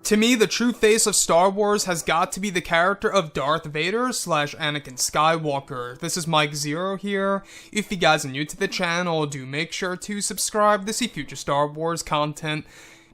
To me, the true face of Star Wars has got to be the character of Darth Vader / Anakin Skywalker. This is Mike Zero here. If you guys are new to the channel, do make sure to subscribe to see future Star Wars content.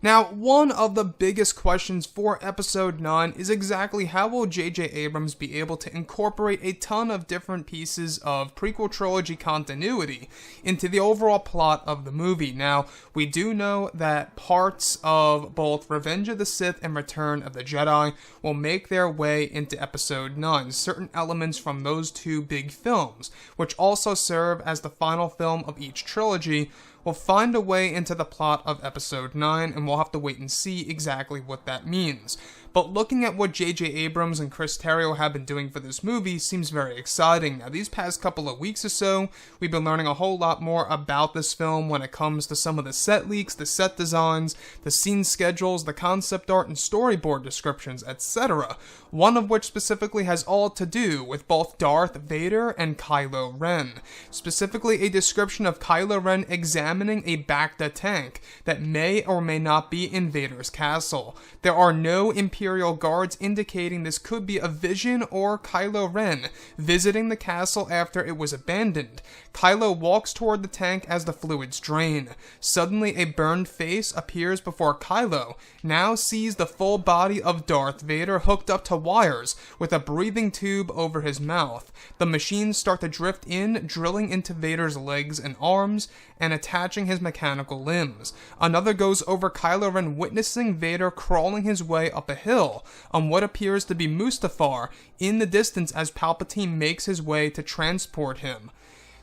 Now, one of the biggest questions for Episode 9 is exactly how will J.J. Abrams be able to incorporate a ton of different pieces of prequel trilogy continuity into the overall plot of the movie. Now, we do know that parts of both Revenge of the Sith and Return of the Jedi will make their way into Episode 9, certain elements from those two big films, which also serve as the final film of each trilogy, will find a way into the plot of Episode 9, and we'll have to wait and see exactly what that means. But looking at what J.J. Abrams and Chris Terrio have been doing for this movie seems very exciting. Now, these past couple of weeks or so, we've been learning a whole lot more about this film when it comes to some of the set leaks, the set designs, the scene schedules, the concept art and storyboard descriptions, etc. One of which specifically has all to do with both Darth Vader and Kylo Ren. Specifically, a description of Kylo Ren examining a Bacta tank that may or may not be in Vader's castle. There are no Imperial guards indicating this could be a vision or Kylo Ren visiting the castle after it was abandoned. Kylo walks toward the tank as the fluids drain. Suddenly, a burned face appears before Kylo now sees the full body of Darth Vader hooked up to wires with a breathing tube over his mouth. The machines start to drift in, drilling into Vader's legs and arms and attaching his mechanical limbs. Another goes over Kylo Ren witnessing Vader crawling his way up a hill on what appears to be Mustafar in the distance as Palpatine makes his way to transport him.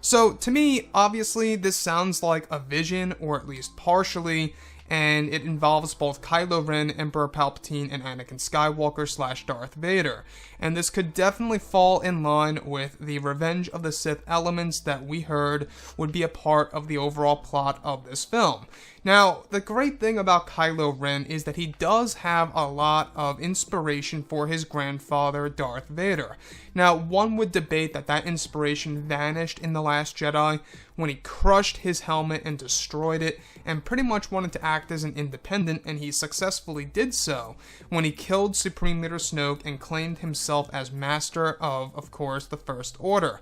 So, to me, obviously, this sounds like a vision, or at least partially, and it involves both Kylo Ren, Emperor Palpatine, and Anakin Skywalker / Darth Vader. And this could definitely fall in line with the Revenge of the Sith elements that we heard would be a part of the overall plot of this film. Now, the great thing about Kylo Ren is that he does have a lot of inspiration for his grandfather, Darth Vader. Now, one would debate that that inspiration vanished in The Last Jedi when he crushed his helmet and destroyed it, and pretty much wanted to act as an independent, and he successfully did so when he killed Supreme Leader Snoke and claimed himself as master of course, the First Order.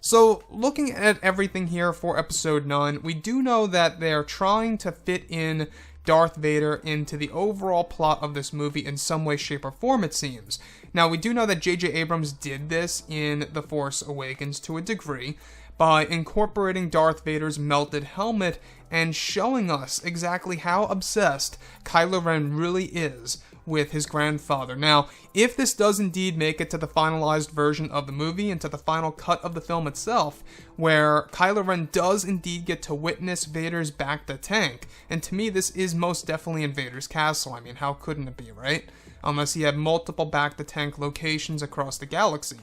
So, looking at everything here for Episode 9, we do know that they're trying to fit in Darth Vader into the overall plot of this movie in some way, shape, or form, it seems. Now, we do know that J.J. Abrams did this in The Force Awakens to a degree, by incorporating Darth Vader's melted helmet and showing us exactly how obsessed Kylo Ren really is with his grandfather. Now, if this does indeed make it to the finalized version of the movie and to the final cut of the film itself, where Kylo Ren does indeed get to witness Vader's Bacta tank, and to me this is most definitely in Vader's castle. I mean, how couldn't it be, right? Unless he had multiple Bacta tank locations across the galaxy.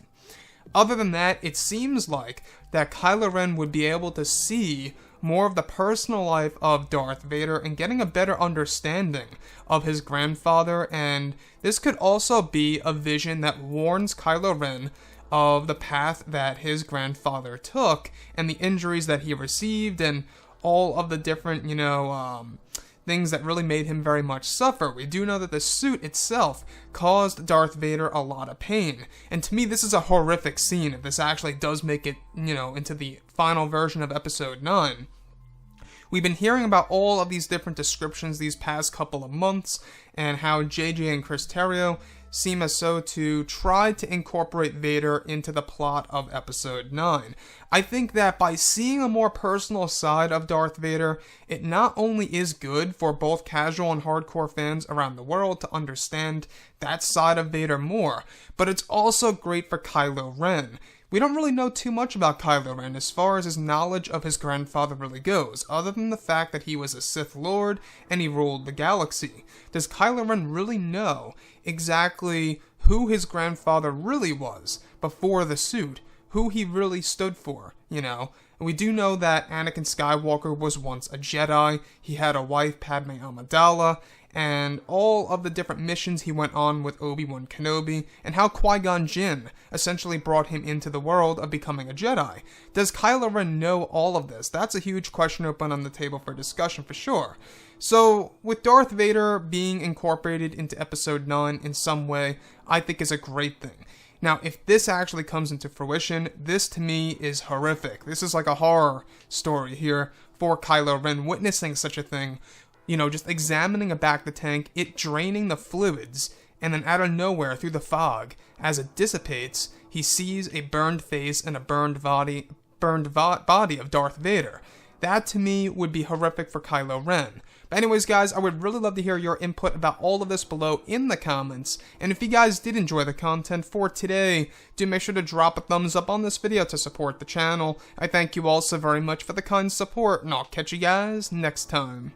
Other than that, it seems like that Kylo Ren would be able to see more of the personal life of Darth Vader and getting a better understanding of his grandfather, and this could also be a vision that warns Kylo Ren of the path that his grandfather took and the injuries that he received and all of the different, things that really made him very much suffer. We do know that the suit itself caused Darth Vader a lot of pain. And to me, this is a horrific scene if this actually does make it, into the final version of Episode 9. We've been hearing about all of these different descriptions these past couple of months, and how JJ and Chris Terrio seem as so to try to incorporate Vader into the plot of Episode 9. I think that by seeing a more personal side of Darth Vader, it not only is good for both casual and hardcore fans around the world to understand that side of Vader more, but it's also great for Kylo Ren. We don't really know too much about Kylo Ren as far as his knowledge of his grandfather really goes, other than the fact that he was a Sith Lord and he ruled the galaxy. Does Kylo Ren really know exactly who his grandfather really was before the suit? Who he really stood for, We do know that Anakin Skywalker was once a Jedi. He had a wife, Padme Amidala, and all of the different missions he went on with Obi-Wan Kenobi, and how Qui-Gon Jinn essentially brought him into the world of becoming a Jedi. Does Kylo Ren know all of this? That's a huge question open on the table for discussion for sure. So, with Darth Vader being incorporated into Episode 9 in some way, I think is a great thing. Now, if this actually comes into fruition, this to me is horrific. This is like a horror story here for Kylo Ren witnessing such a thing. You know, just examining a bacta tank, it draining the fluids, and then out of nowhere, through the fog, as it dissipates, he sees a burned face and a burned body of Darth Vader. That to me would be horrific for Kylo Ren. But anyways, guys, I would really love to hear your input about all of this below in the comments. And if you guys did enjoy the content for today, do make sure to drop a thumbs up on this video to support the channel. I thank you all so very much for the kind support, and I'll catch you guys next time.